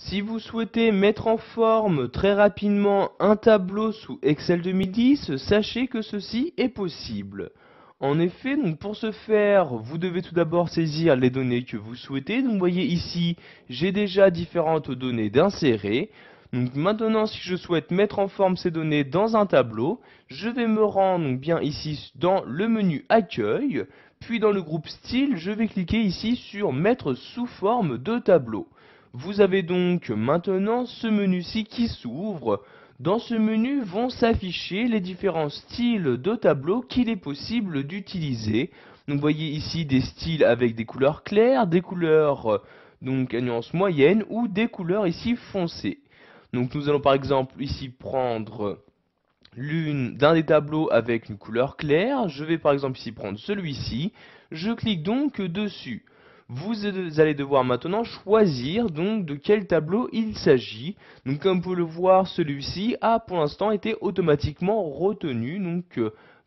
Si vous souhaitez mettre en forme très rapidement un tableau sous Excel 2010, sachez que ceci est possible. En effet, donc pour ce faire, vous devez tout d'abord saisir les données que vous souhaitez. Donc vous voyez ici, j'ai déjà différentes données d'insérer. Donc maintenant, si je souhaite mettre en forme ces données dans un tableau, je vais me rendre donc bien ici dans le menu Accueil, puis dans le groupe Style, je vais cliquer ici sur Mettre sous forme de tableau. Vous avez donc maintenant ce menu-ci qui s'ouvre. Dans ce menu vont s'afficher les différents styles de tableau qu'il est possible d'utiliser. Donc vous voyez ici des styles avec des couleurs claires, des couleurs donc à nuance moyenne ou des couleurs ici foncées. Donc nous allons par exemple ici prendre l'une d'un des tableaux avec une couleur claire. Je vais par exemple ici prendre celui-ci. Je clique donc dessus. Vous allez devoir maintenant choisir donc de quel tableau il s'agit. Donc comme vous pouvez le voir, celui-ci a pour l'instant été automatiquement retenu donc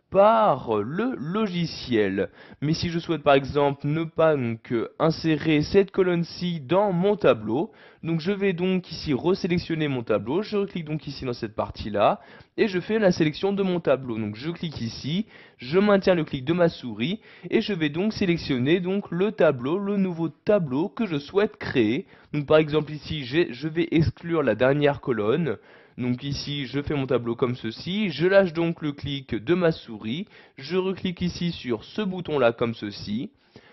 par le logiciel. Mais si je souhaite par exemple ne pas donc insérer cette colonne-ci dans mon tableau, donc je vais donc ici resélectionner mon tableau, je clique donc ici dans cette partie-là et je fais la sélection de mon tableau. Donc je clique ici, je maintiens le clic de ma souris et je vais donc sélectionner donc le tableau, le nouveau tableau que je souhaite créer. Donc par exemple ici, je vais exclure la dernière colonne. Donc ici, je fais mon tableau comme ceci, je lâche donc le clic de ma souris, je reclique ici sur ce bouton-là comme ceci.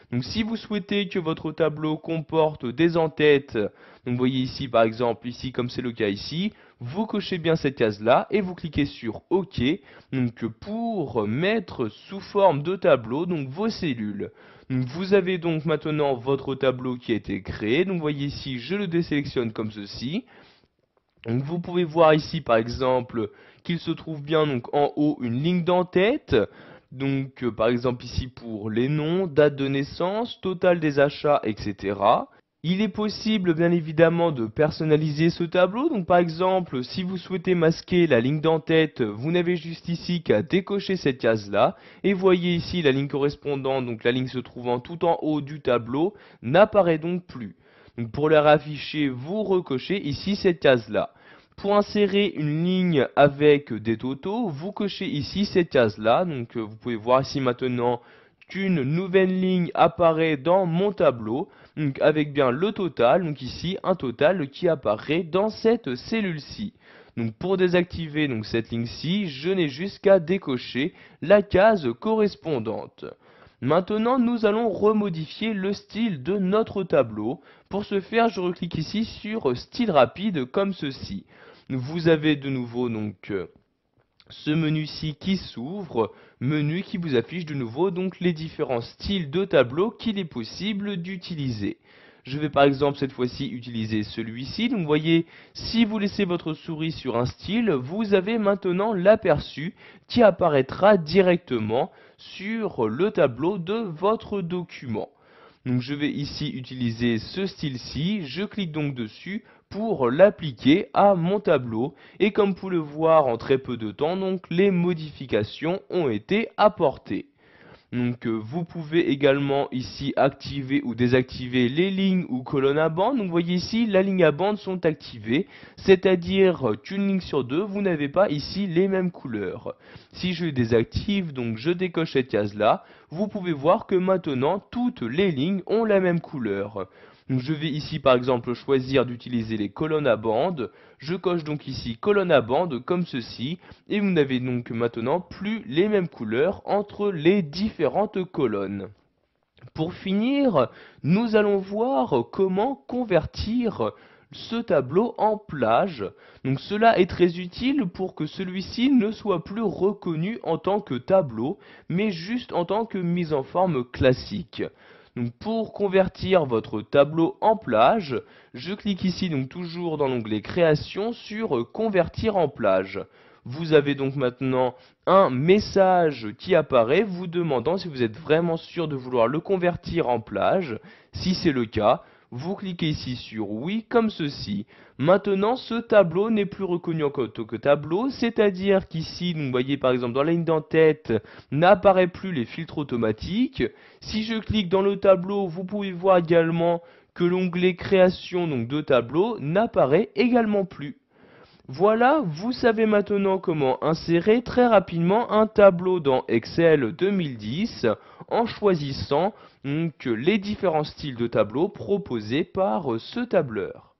Donc si vous souhaitez que votre tableau comporte des en-têtes, donc vous voyez ici par exemple, ici comme c'est le cas ici, vous cochez bien cette case-là et vous cliquez sur OK donc pour mettre sous forme de tableau donc vos cellules. Donc vous avez donc maintenant votre tableau qui a été créé. Donc vous voyez ici, je le désélectionne comme ceci. Donc vous pouvez voir ici par exemple qu'il se trouve bien donc en haut une ligne d'en-tête. Donc par exemple ici pour les noms, date de naissance, total des achats, etc. Il est possible bien évidemment de personnaliser ce tableau. Donc par exemple si vous souhaitez masquer la ligne d'en-tête, vous n'avez juste ici qu'à décocher cette case là. Et voyez ici la ligne correspondante, donc la ligne se trouvant tout en haut du tableau, n'apparaît donc plus. Donc pour la rafficher, vous recochez ici cette case-là. Pour insérer une ligne avec des totaux, vous cochez ici cette case-là. Donc vous pouvez voir ici maintenant qu'une nouvelle ligne apparaît dans mon tableau. Donc avec bien le total, donc ici un total qui apparaît dans cette cellule-ci. Donc pour désactiver donc cette ligne-ci, je n'ai juste qu'à décocher la case correspondante. Maintenant, nous allons remodifier le style de notre tableau. Pour ce faire, je reclique ici sur Style rapide comme ceci. Vous avez de nouveau donc ce menu-ci qui s'ouvre, menu qui vous affiche de nouveau donc les différents styles de tableau qu'il est possible d'utiliser. Je vais par exemple cette fois-ci utiliser celui-ci. Donc vous voyez, si vous laissez votre souris sur un style, vous avez maintenant l'aperçu qui apparaîtra directement sur le tableau de votre document. Donc je vais ici utiliser ce style-ci, je clique donc dessus pour l'appliquer à mon tableau. Et comme vous pouvez le voir en très peu de temps, donc les modifications ont été apportées. Donc vous pouvez également ici activer ou désactiver les lignes ou colonnes à bande. Donc vous voyez ici, la ligne à bande sont activées, c'est-à-dire qu'une ligne sur deux, vous n'avez pas ici les mêmes couleurs. Si je désactive, donc je décoche cette case-là, vous pouvez voir que maintenant toutes les lignes ont la même couleur. Donc je vais ici par exemple choisir d'utiliser les colonnes à bande. Je coche donc ici colonne à bande comme ceci. Et vous n'avez donc maintenant plus les mêmes couleurs entre les différentes colonnes. Pour finir, nous allons voir comment convertir ce tableau en plage. Donc cela est très utile pour que celui-ci ne soit plus reconnu en tant que tableau, mais juste en tant que mise en forme classique. Donc pour convertir votre tableau en plage, je clique ici donc toujours dans l'onglet Création sur Convertir en plage. Vous avez donc maintenant un message qui apparaît vous demandant si vous êtes vraiment sûr de vouloir le convertir en plage. Si c'est le cas, vous cliquez ici sur oui comme ceci. Maintenant ce tableau n'est plus reconnu en tant que tableau, c'est-à-dire qu'ici, vous voyez par exemple dans la ligne d'en-tête, n'apparaît plus les filtres automatiques. Si je clique dans le tableau, vous pouvez voir également que l'onglet création de tableau n'apparaît également plus. Voilà, vous savez maintenant comment insérer très rapidement un tableau dans Excel 2010 en choisissant les différents styles de tableaux proposés par ce tableur.